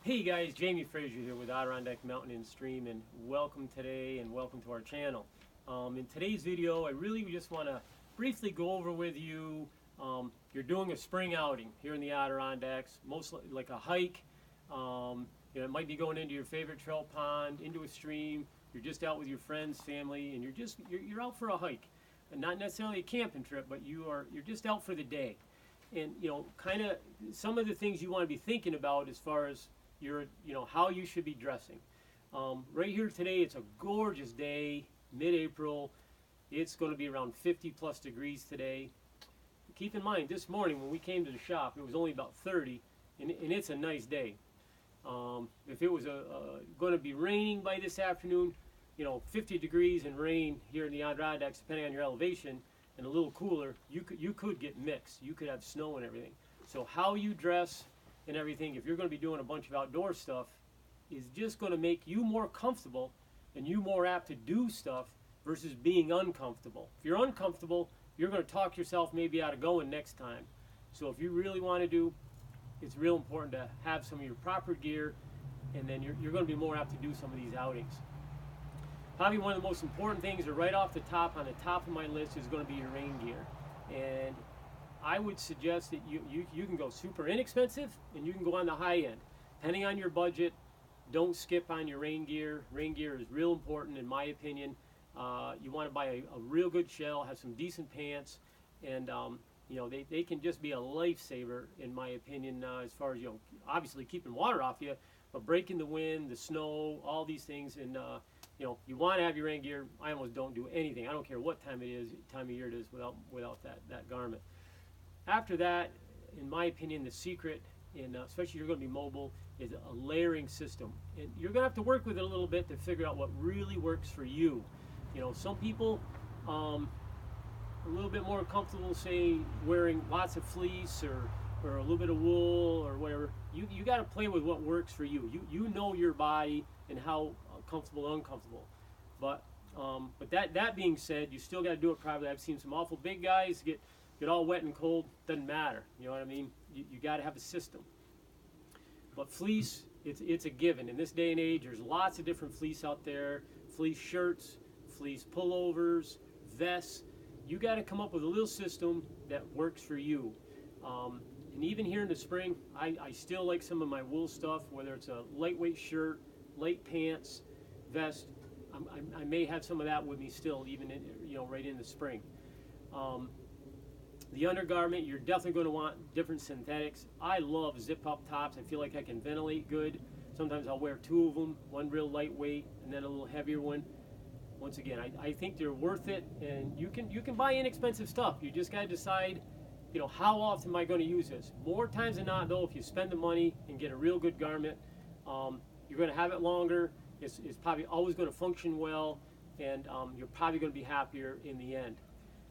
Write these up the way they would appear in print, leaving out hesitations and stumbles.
Hey guys, Jamie Frazier here with Adirondack Mountain and Stream, and welcome today and welcome to our channel. In today's video, I really just want to briefly go over with you, you're doing a spring outing here in the Adirondacks, mostly like a hike. It might be going into your favorite trail pond, into a stream. You're just out with your friends, family, and you're out for a hike, and not necessarily a camping trip, but you're just out for the day. And kind of some of the things you want to be thinking about as far as how you should be dressing. Right here today, it's a gorgeous day, mid-April. It's going to be around 50 plus degrees today. Keep in mind, this morning when we came to the shop, it was only about 30, and it's a nice day. If it was going to be raining by this afternoon, 50 degrees and rain here in the Adirondacks, depending on your elevation, and a little cooler, you could get mixed. You could have snow and everything. So how you dress and everything, if you're going to be doing a bunch of outdoor stuff, is just going to make you more comfortable and you more apt to do stuff versus being uncomfortable. If you're uncomfortable, you're going to talk yourself maybe out of going next time. So if you really want to do, it's real important to have some of your proper gear, and then you're going to be more apt to do some of these outings. Probably one of the most important things, or right off the top, on the top of my list, is going to be your rain gear. And I would suggest that you can go super inexpensive and you can go on the high end. Depending on your budget, don't skip on your rain gear. Rain gear is real important in my opinion. You want to buy a real good shell, have some decent pants, and they can just be a lifesaver in my opinion, as far as obviously keeping water off you, but breaking the wind, the snow, all these things. And you want to have your rain gear. I almost don't do anything. I don't care what time of year it is without that garment. After that, in my opinion, the secret, especially if you're going to be mobile, is a layering system. And you're going to have to work with it a little bit to figure out what really works for you. Some people are a little bit more comfortable, say, wearing lots of fleece or a little bit of wool or whatever. You got to play with what works for you. You know your body and how comfortable and uncomfortable. But that being said, you still got to do it properly. I've seen some awful big guys get all wet and cold. Doesn't matter. You know what I mean? You got to have a system. But fleece, it's a given. In this day and age, there's lots of different fleece out there. Fleece shirts, fleece pullovers, vests. You got to come up with a little system that works for you. And even here in the spring, I still like some of my wool stuff, whether it's a lightweight shirt, light pants, vest. I may have some of that with me still, even right in the spring. The undergarment, you're definitely going to want different synthetics. I love zip-up tops. I feel like I can ventilate good. Sometimes I'll wear two of them, one real lightweight and then a little heavier one. Once again, I think they're worth it, and you can buy inexpensive stuff. You just got to decide, how often am I going to use this? More times than not, though, if you spend the money and get a real good garment, you're going to have it longer. It's probably always going to function well, and you're probably going to be happier in the end.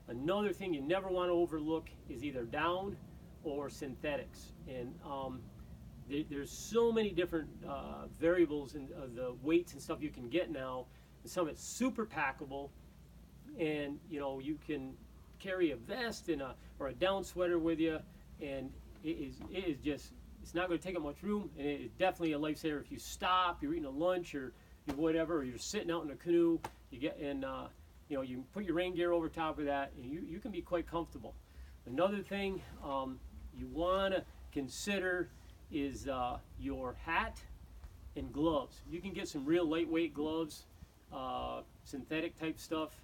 Another thing you never want to overlook is either down or synthetics. And there's so many different variables in the weights and stuff you can get now. And some of it's super packable, and you can carry a vest and or a down sweater with you, and it is just, it's not going to take up much room, and it is definitely a lifesaver if you stop, you're eating a lunch or whatever, or you're sitting out in a canoe. You get and you can put your rain gear over top of that, and you can be quite comfortable. Another thing you want to consider is your hat and gloves. You can get some real lightweight gloves, synthetic type stuff,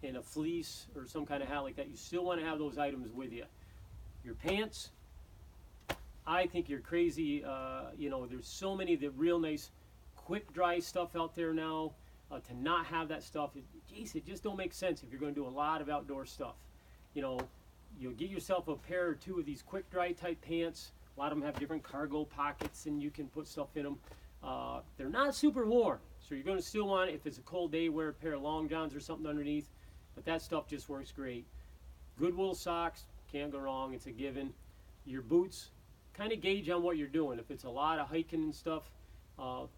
and a fleece or some kind of hat like that. You still want to have those items with you. Your pants, I think you're crazy. There's so many of the real nice quick dry stuff out there now. To not have that stuff, it just don't make sense if you're going to do a lot of outdoor stuff. You'll get yourself a pair or two of these quick dry type pants. A lot of them have different cargo pockets, and you can put stuff in them. They're not super warm, so you're going to still want, if it's a cold day, wear a pair of long johns or something underneath. But that stuff just works great. Good wool socks, can't go wrong. It's a given. Your boots, kind of gauge on what you're doing. If it's a lot of hiking and stuff,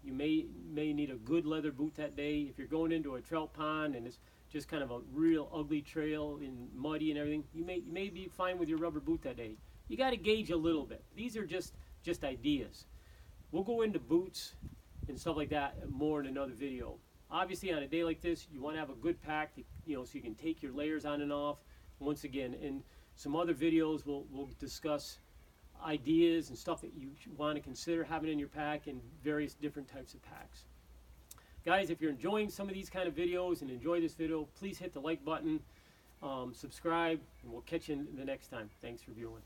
you may need a good leather boot that day. If you're going into a trout pond and it's just kind of a real ugly trail and muddy and everything, you may be fine with your rubber boot that day. You got to gauge a little bit. These are just ideas. We'll go into boots and stuff like that more in another video. Obviously, on a day like this, you want to have a good pack, so you can take your layers on and off. Once again, in some other videos, we'll discuss ideas and stuff that you want to consider having in your pack and various different types of packs. Guys, if you're enjoying some of these kind of videos and enjoy this video, please hit the like button, subscribe, and we'll catch you in the next time. Thanks for viewing.